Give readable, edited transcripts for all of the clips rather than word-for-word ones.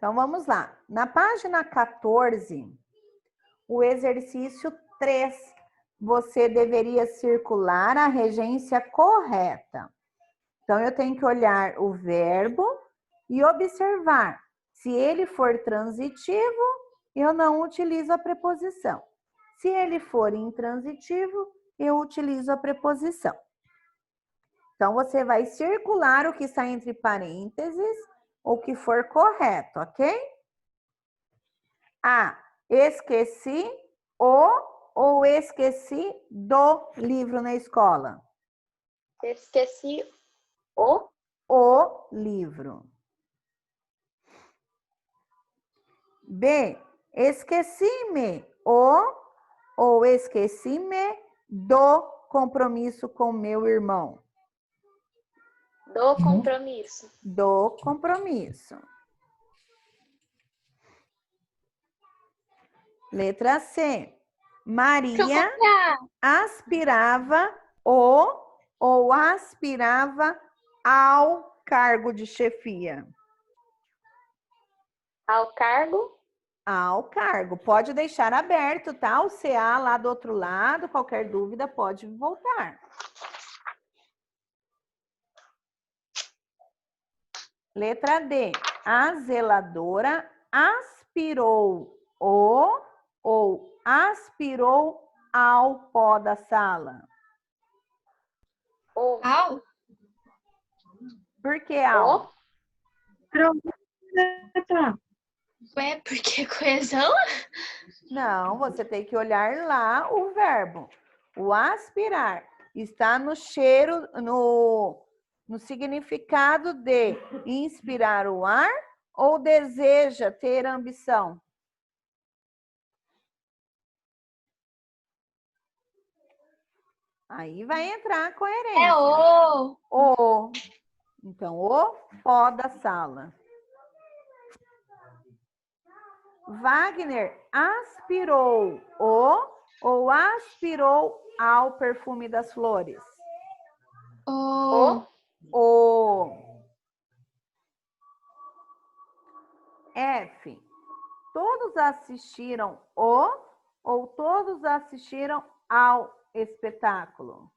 Então, vamos lá. Na página 14, o exercício 3, você deveria circular a regência correta. Então, eu tenho que olhar o verbo e observar. Se ele for transitivo, eu não utilizo a preposição. Se ele for intransitivo, eu utilizo a preposição. Então, você vai circular o que está entre parênteses, o que for correto, ok? A, esqueci o ou esqueci do livro na escola? Esqueci o. O livro. B, esqueci-me o ou esqueci-me do compromisso com meu irmão? Do compromisso. Do compromisso. Letra C. Maria aspirava o ou aspirava ao cargo de chefia? Ao cargo. Ao cargo. Pode deixar aberto, tá? O CA lá do outro lado. Qualquer dúvida pode voltar. Letra D. A zeladora aspirou o ou aspirou ao pó da sala? O. Ao? Por que ao? Ué, porque coesão? Não, você tem que olhar lá o verbo. O aspirar está no cheiro, no significado de inspirar o ar ou deseja ter ambição? Aí vai entrar a coerência. É o. O. Então, o pó da sala. Wagner aspirou o ou aspirou ao perfume das flores? O. O. F. Todos assistiram o ou todos assistiram ao espetáculo?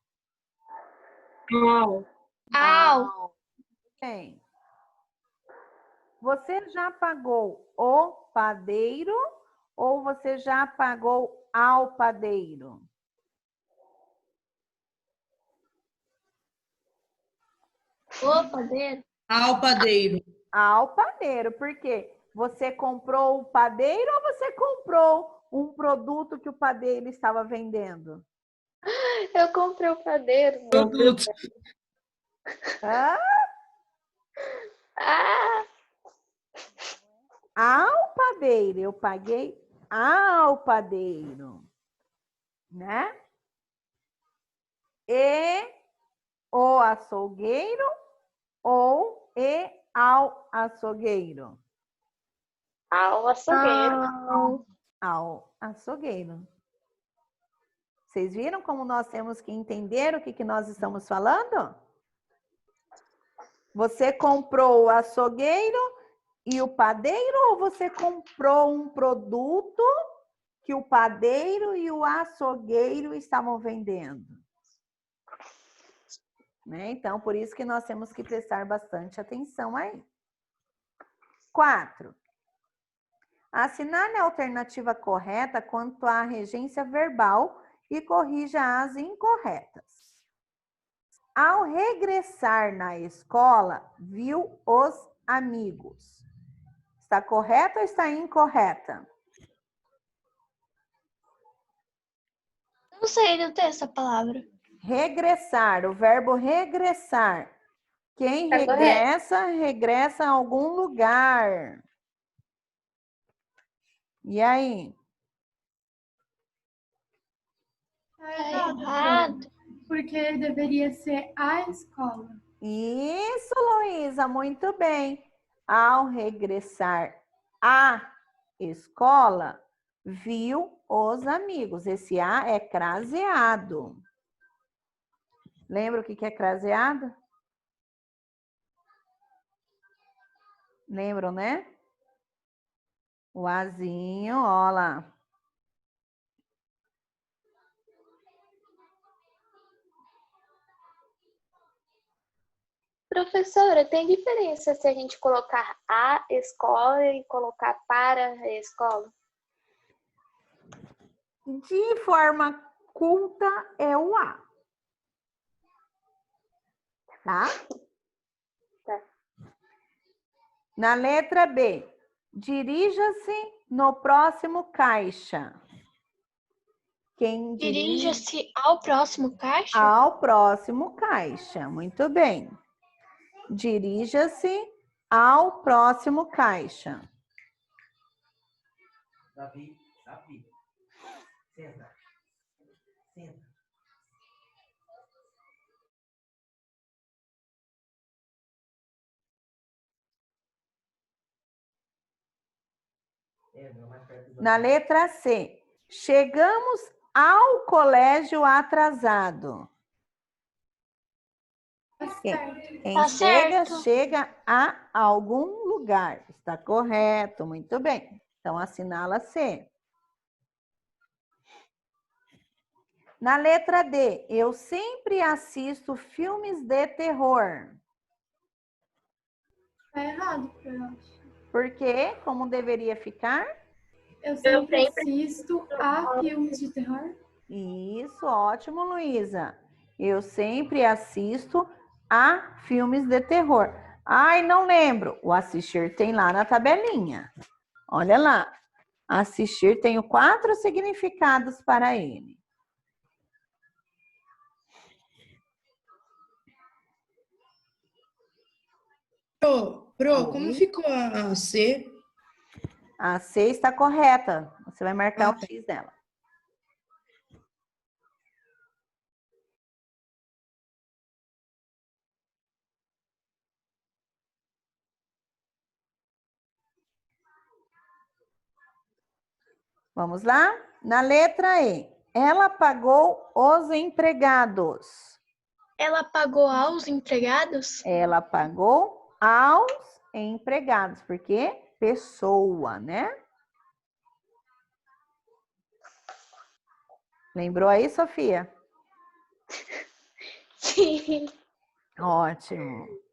Ao. Bem. Você já pagou o padeiro ou você já pagou ao padeiro? O padeiro. Ao padeiro. Ao padeiro, por quê? Você comprou o padeiro ou você comprou um produto que o padeiro estava vendendo? Eu comprei o padeiro. Produto. Hã? Ah! Ao padeiro, eu paguei ao padeiro, né? E o açougueiro ou e ao açougueiro? Ao açougueiro. Ao açougueiro. Vocês viram como nós temos que entender o que nós estamos falando? Você comprou o açougueiro e o padeiro ou você comprou um produto que o padeiro e o açougueiro estavam vendendo? Né? Então, por isso que nós temos que prestar bastante atenção aí. 4. Assinale a alternativa correta quanto à regência verbal e corrija as incorretas. Ao regressar na escola, viu os amigos. Está correta ou está incorreta? Não sei, não tem essa palavra. Regressar, o verbo regressar. Quem Tá regressa, regressa a algum lugar. E aí? Tá errado. Porque deveria ser a escola. Isso, Luísa, muito bem. Ao regressar à escola, viu os amigos. Esse A é craseado. Lembra o que é craseado? Lembram, né? O Azinho, ó lá. Professora, tem diferença se a gente colocar a escola e colocar para a escola? De forma culta é o A. Tá? Tá. Na letra B, dirija-se no próximo caixa. Quem dirige Dirija-se ao próximo caixa. ao próximo caixa. Muito bem. Dirija-se ao próximo caixa. Davi. Senta. Na letra C, chegamos ao colégio atrasado. Tá Quem Tá chega, certo. chega a algum lugar. Está correto, muito bem. Então, assinala C. Na letra D, eu sempre assisto filmes de terror. Tá errado, eu acho. Por quê? Como deveria ficar? Eu sempre assisto a filmes de terror. Isso, ótimo, Luísa. Eu sempre assisto a filmes de terror. Ai, não lembro. O assistir tem lá na tabelinha. Olha lá. Assistir tem 4 significados para ele. Pro, como ficou a C? A C está correta. Você vai marcar o X dela. Vamos lá? Na letra E. Ela pagou os empregados. Ela pagou aos empregados? Ela pagou aos empregados, porque pessoa, né? Lembrou aí, Sofia? Sim. Ótimo.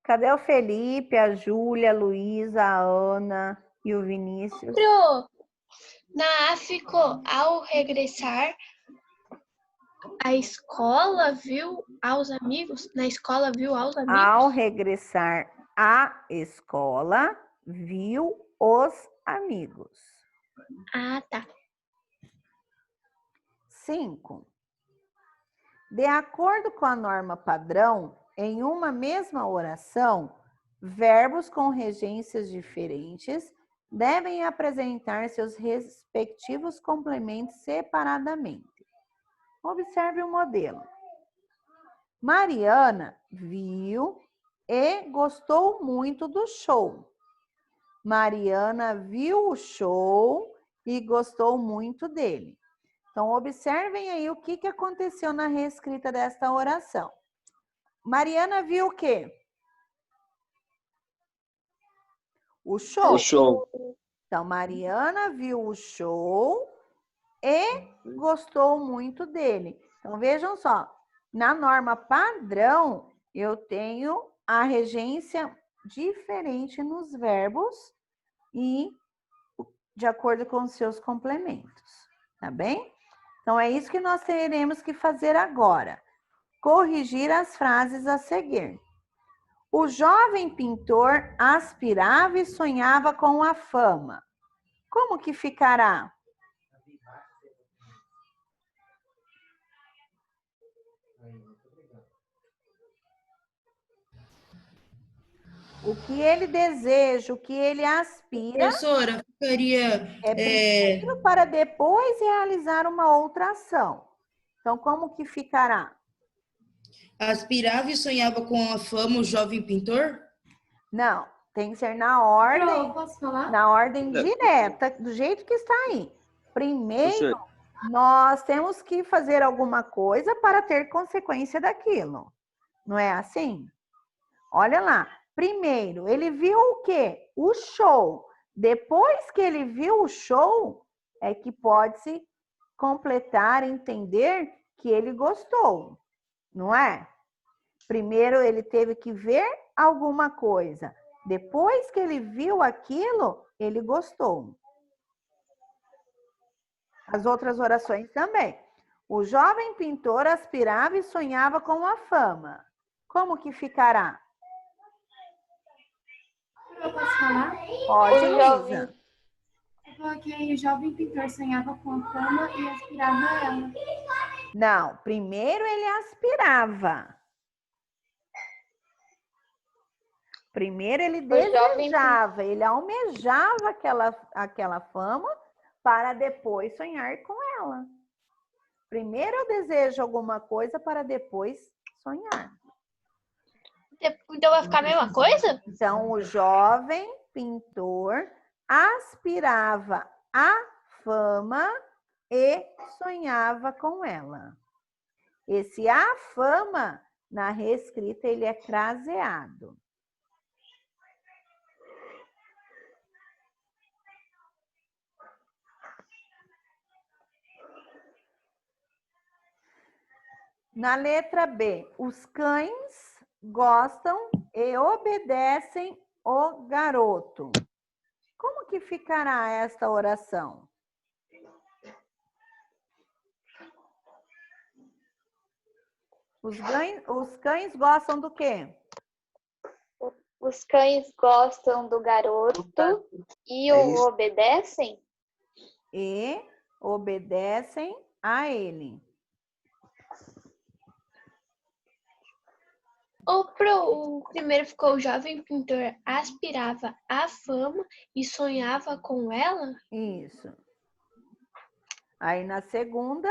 Cadê o Felipe, a Júlia, a Luísa, a Ana e o Vinícius? Pro, na A ficou ao regressar à escola, viu aos amigos? Na escola, viu aos amigos? Ao regressar à escola, viu os amigos. Ah, tá. 5. De acordo com a norma padrão, em uma mesma oração, verbos com regências diferentes devem apresentar seus respectivos complementos separadamente. Observe o modelo. Mariana viu e gostou muito do show. Mariana viu o show e gostou muito dele. Então, observem aí o que aconteceu na reescrita desta oração. Mariana viu o quê? O show. O show. Então, Mariana viu o show e gostou muito dele. Então, vejam só. Na norma padrão, eu tenho a regência diferente nos verbos e de acordo com os seus complementos. Tá bem? Então, é isso que nós teremos que fazer agora. Corrigir as frases a seguir. O jovem pintor aspirava e sonhava com a fama. Como que ficará? O que ele deseja, o que ele aspira, Professora, ficaria... é primeiro para depois realizar uma outra ação. Então, como que ficará? Aspirava e sonhava com a fama o jovem pintor? Não, Tem que ser na ordem, Pro, posso falar? na ordem direta, do jeito que está aí. Primeiro, Professor, nós temos que fazer alguma coisa para ter consequência daquilo. Não é assim? Olha lá. Primeiro, ele viu o quê? O show. Depois que ele viu o show, é que pode-se completar, entender que ele gostou. Não é? Primeiro, ele teve que ver alguma coisa. Depois que ele viu aquilo, ele gostou. As outras orações também. O jovem pintor aspirava e sonhava com a fama. Como que ficará? Pro, posso falar? Pode, O jovem- Luísa. Eu coloquei o jovem pintor sonhava com a fama e aspirava a ela. Não, primeiro ele aspirava. Primeiro ele jovem desejava, ele almejava aquela fama para depois sonhar com ela. Primeiro eu desejo alguma coisa para depois sonhar. Então vai ficar a mesma coisa? Então, o jovem pintor aspirava a fama e sonhava com ela. Esse a fama, na reescrita, ele é craseado. Na letra B, os cães gostam e obedecem o garoto. Como que ficará esta oração? Os cães gostam do quê? Os cães gostam do garoto e É o isso. obedecem? E obedecem a ele. O primeiro ficou o jovem pintor aspirava a fama e sonhava com ela? Isso. Aí na segunda,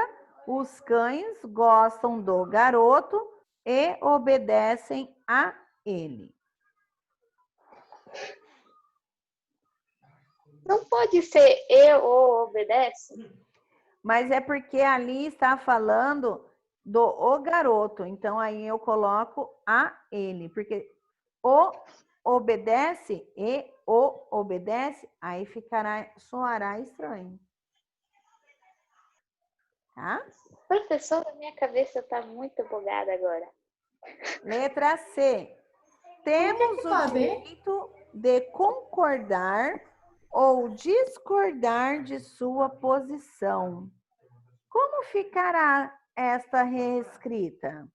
os cães gostam do garoto e obedecem a ele. Não pode ser eu ou obedece? Mas é porque ali está falando do o garoto. Então aí eu coloco a ele, porque o obedece e o obedece, aí soará estranho. Tá? Professora, minha cabeça está muito bugada agora. Letra C. Temos que o pode? direito de concordar ou discordar de sua posição. Como ficará esta reescrita?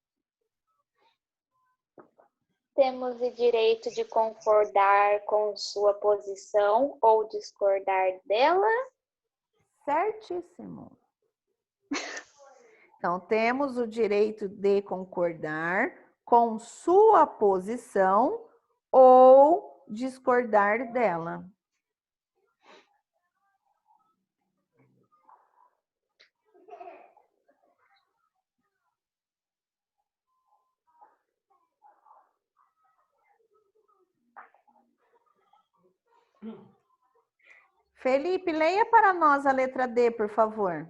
Temos o direito de concordar com sua posição ou discordar dela? Certíssimo. Então, temos o direito de concordar com sua posição ou discordar dela. Felipe, leia para nós a letra D, por favor.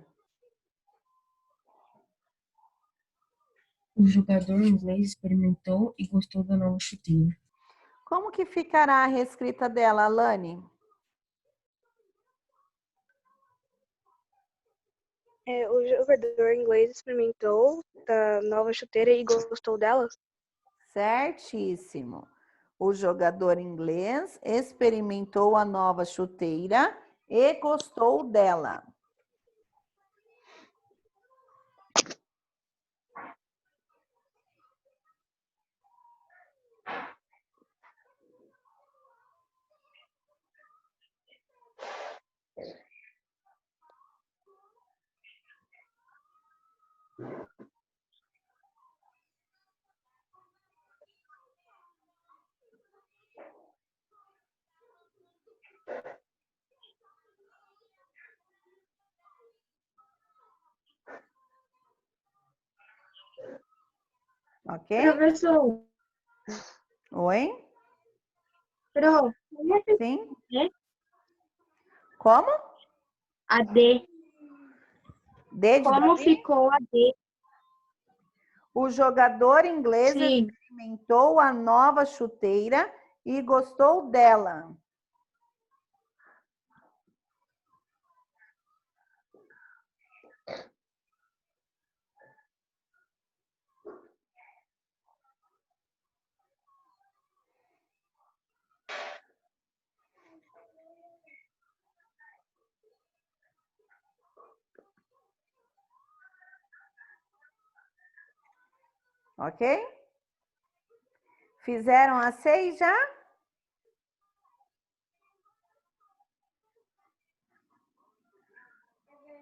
O jogador inglês experimentou e gostou da nova chuteira. Como que ficará a reescrita dela, Alane? O jogador inglês experimentou da nova chuteira e gostou dela? Certíssimo. O jogador inglês experimentou a nova chuteira e gostou dela. Ok? Professor, Oi? Pro, Sim? D? Como? A D. D de Como Davi? ficou a D? O jogador inglês Sim. experimentou a nova chuteira e gostou dela. Ok? Fizeram as 6 já?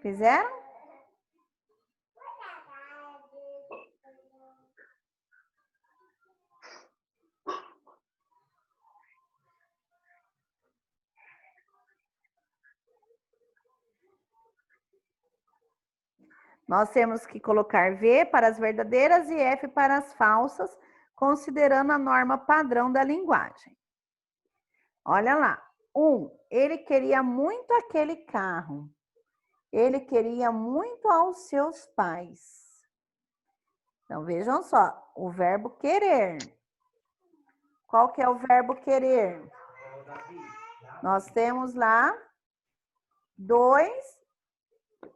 Fizeram? Nós temos que colocar V para as verdadeiras e F para as falsas, considerando a norma padrão da linguagem. Olha lá. 1. Ele queria muito aquele carro. Ele queria muito aos seus pais. Então, vejam só, o verbo querer. Qual que é o verbo querer? Nós temos lá 2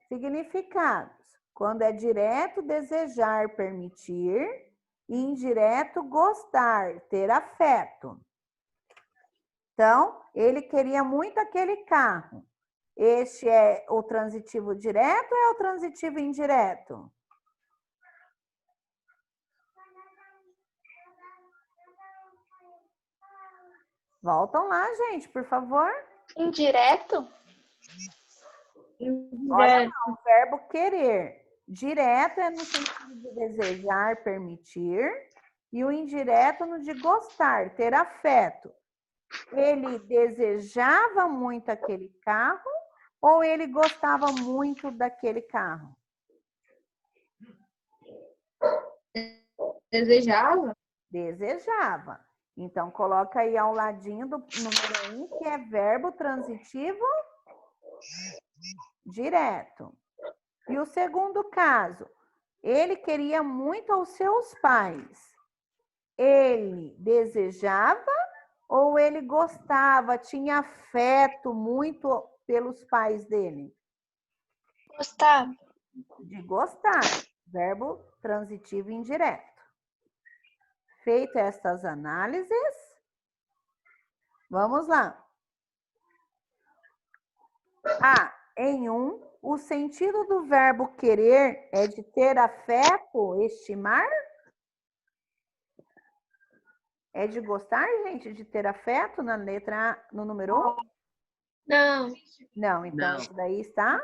significados. Quando é direto, desejar, permitir, e indireto, gostar, ter afeto. Então, ele queria muito aquele carro. Este é o transitivo direto ou é o transitivo indireto? Voltam lá, gente, por favor. Indireto? Olha lá, o verbo querer. Direto é no sentido de desejar, permitir, e o indireto no de gostar, ter afeto. Ele desejava muito aquele carro ou ele gostava muito daquele carro? Desejava? Desejava. Então, coloca aí ao ladinho do número 1, que é verbo transitivo direto. E o segundo caso, ele queria muito aos seus pais. Ele desejava ou ele gostava, tinha afeto muito pelos pais dele? Gustavo. De gostar, verbo transitivo indireto. Feito estas análises, vamos lá. A, em 1, o sentido do verbo querer é de ter afeto, estimar? É de gostar, gente, de ter afeto na letra A, no número 1? Não, Não, então isso daí está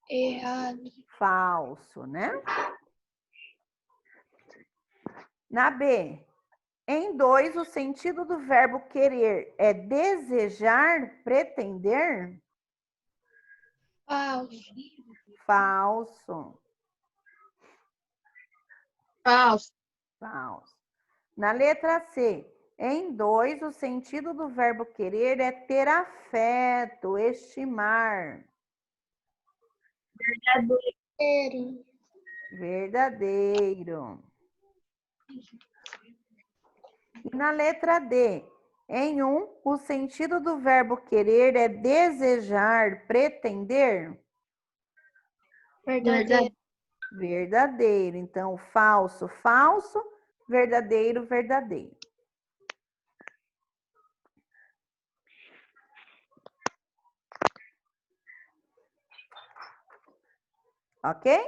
errado. falso, né? Na B, em 2, o sentido do verbo querer é desejar, pretender? Falso. Falso. Falso. Falso. Na letra C, em 2, o sentido do verbo querer é ter afeto, estimar. Verdadeiro. Verdadeiro. E na letra D, em 1, o sentido do verbo querer é desejar, pretender? Verdadeiro. Verdadeiro. Então, falso, falso, verdadeiro, verdadeiro. Ok?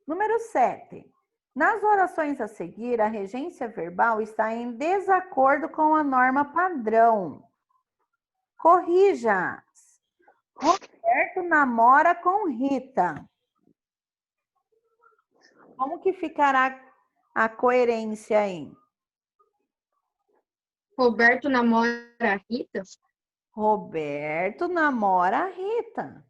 Número 7. Nas orações a seguir, a regência verbal está em desacordo com a norma padrão. Corrija-as. Roberto namora com Rita. Como que ficará a coerência aí? Roberto namora a Rita? Roberto namora a Rita.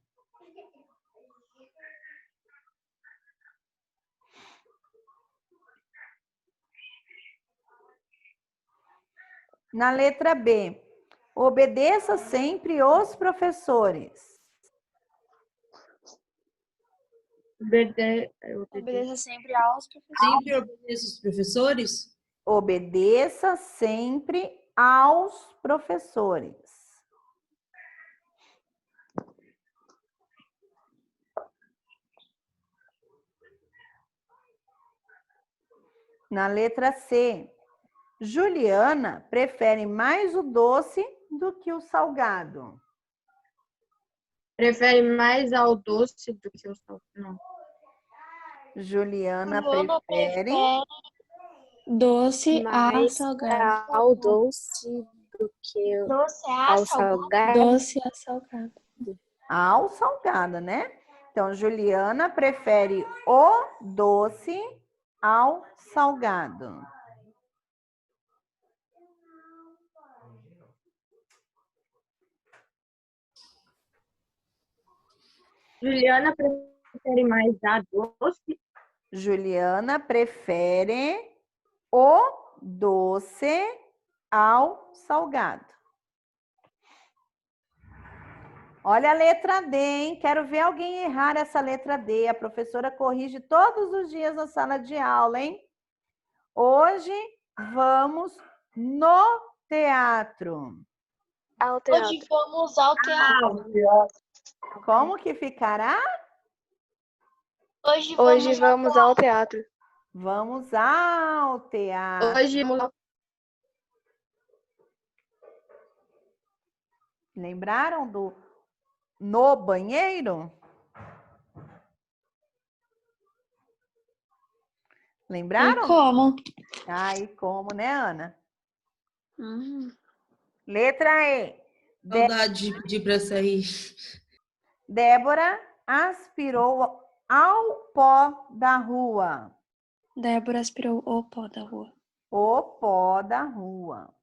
Na letra B, obedeça sempre os professores. Obedeça sempre aos professores. Sempre obedeço os professores? Obedeça sempre aos professores. Na letra C, Juliana prefere mais o doce do que o salgado. Prefere mais ao doce do que ao salgado. Não. Juliana Juliana prefere doce a Mais salgado. ao doce do que Doce a ao salgado. salgado. Doce a salgado. ao salgado, né? Então, Juliana prefere o doce ao salgado. Juliana prefere mais a doce. Juliana prefere o doce ao salgado. Olha a letra D, hein? Quero ver alguém errar essa letra D. A professora corrige todos os dias na sala de aula, hein? Hoje vamos no teatro. Ao teatro. Hoje vamos ao teatro. Como que ficará? Hoje vamos ao teatro. Vamos ao teatro. Hoje Lembraram do no banheiro? Lembraram? E como? Ai, como, né, Ana? Uhum. Letra E. Saudade de pedir para sair. Débora aspirou ao pó da rua. Débora aspirou o pó da rua. O pó da rua.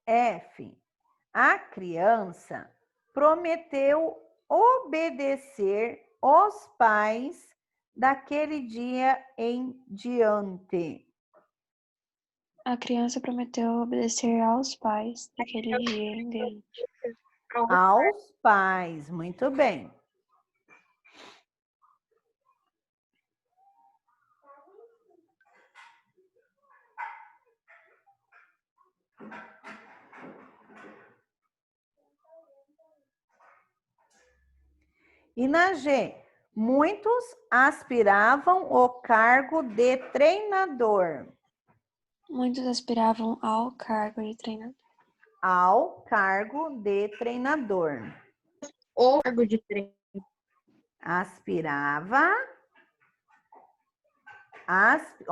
F. A criança prometeu obedecer os pais daquele dia em diante. A criança prometeu obedecer aos pais daquele dia em diante. Aos pais, muito bem. E na G, muitos aspiravam o cargo de treinador. Muitos aspiravam ao cargo de treinador. Ao cargo de treinador. o cargo de treino. Aspirava.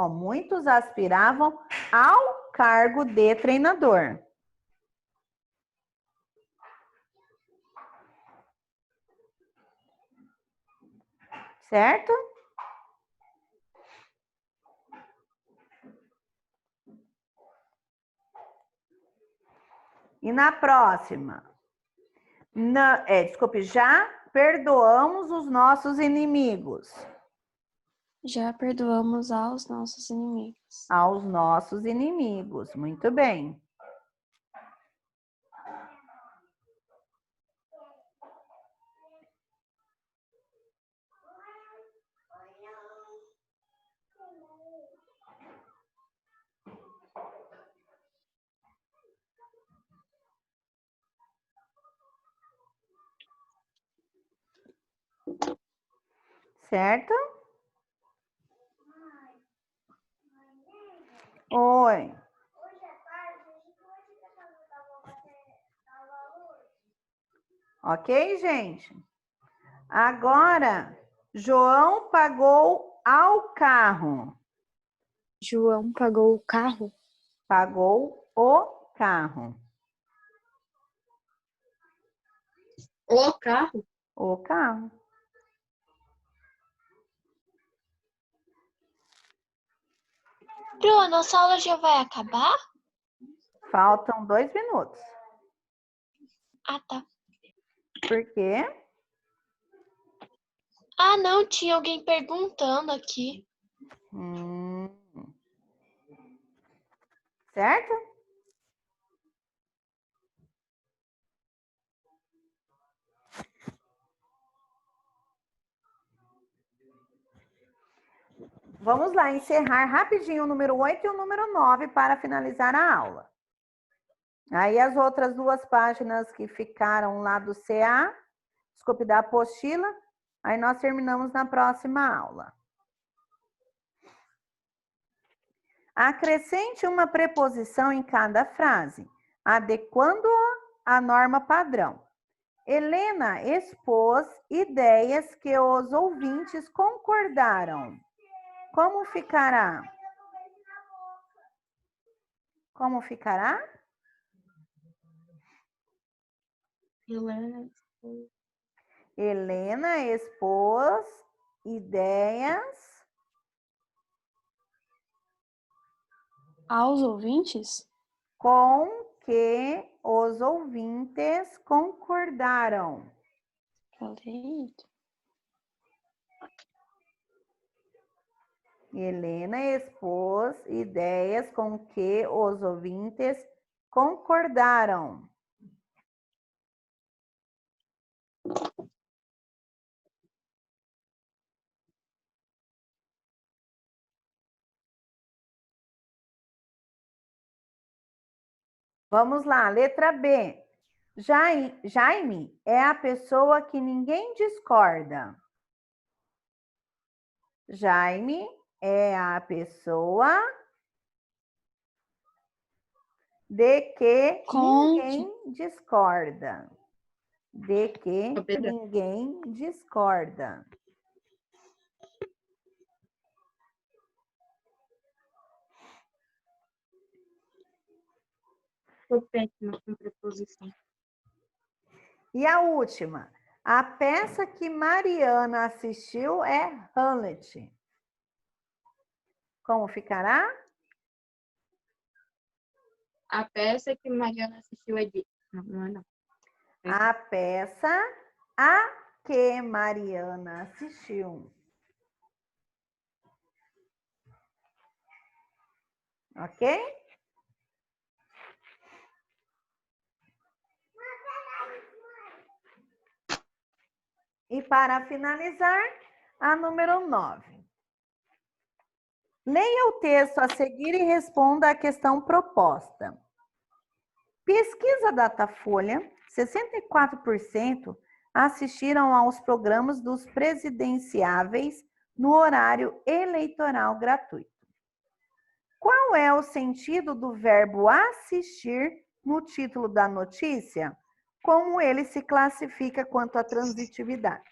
Muitos aspiravam ao cargo de treinador. Certo? E na próxima? Desculpe, já perdoamos os nossos inimigos. Já perdoamos aos nossos inimigos. Aos nossos inimigos. Muito bem. Certo? Oi. Ok, gente? Agora, João pagou ao carro. João pagou o carro. Pagou o carro. O carro. O carro. Pro, a nossa aula já vai acabar? Faltam 2 minutos. Ah, tá. Por quê? Ah, não, tinha alguém perguntando aqui. Certo? Vamos lá, encerrar rapidinho o número 8 e o número 9 para finalizar a aula. Aí as outras duas páginas que ficaram lá do CA, desculpe, da apostila, aí nós terminamos na próxima aula. Acrescente uma preposição em cada frase, adequando-a à norma padrão. Helena expôs ideias que os ouvintes concordaram. Como ficará? Como ficará? Helena expôs ideias Aos ouvintes? com que os ouvintes concordaram. Falei. Helena expôs ideias com que os ouvintes concordaram. Vamos lá, letra B. Jaime é a pessoa que ninguém discorda. Jaime é a pessoa de que ninguém discorda. De que ninguém discorda. Sou péssima com preposição. E a última. A peça que Mariana assistiu é Hamlet. Como ficará? A peça que Mariana assistiu é de... Não. A peça a que Mariana assistiu. Ok? E para finalizar, a número 9. Leia o texto a seguir e responda à questão proposta. Pesquisa Datafolha, 64% assistiram aos programas dos presidenciáveis no horário eleitoral gratuito. Qual é o sentido do verbo assistir no título da notícia? Como ele se classifica quanto à transitividade?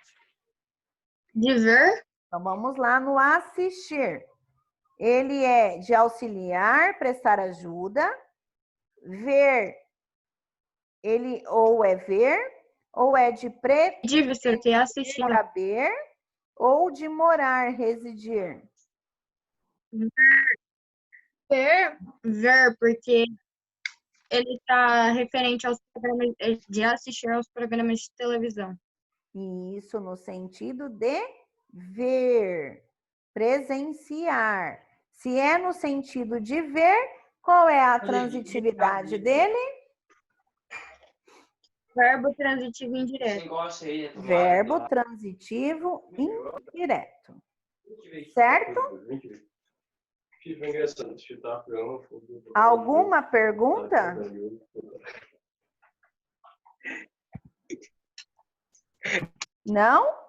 De ver? Então, vamos lá no assistir. Ele é de auxiliar, prestar ajuda. Ver, ele ou é ver, ou é de De você ter assistido. saber, ou de morar, residir. Ver, porque ele está referente aos programas, de assistir aos programas de televisão. Isso no sentido de ver, presenciar. Se é no sentido de ver, qual é a transitividade dele? Verbo transitivo indireto. Verbo transitivo indireto. Certo? Alguma pergunta? Não?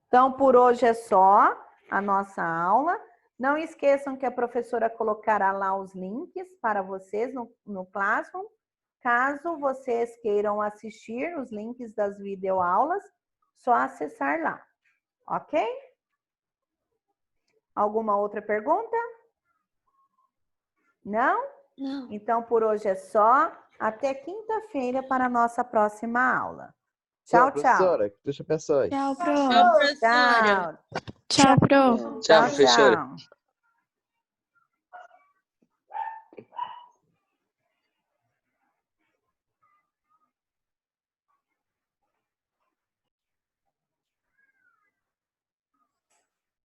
Então, por hoje é só a nossa aula. Não esqueçam que a professora colocará lá os links para vocês no Classroom. Caso vocês queiram assistir os links das videoaulas, só acessar lá. Ok? Alguma outra pergunta? Não? Não. Então, por hoje é só. Até quinta-feira para a nossa próxima aula. Tchau, tchau. Professora, Deus te abençoe. Tchau, pro. Tchau, professora. Tchau. Tchau, pro. Tchau, tchau.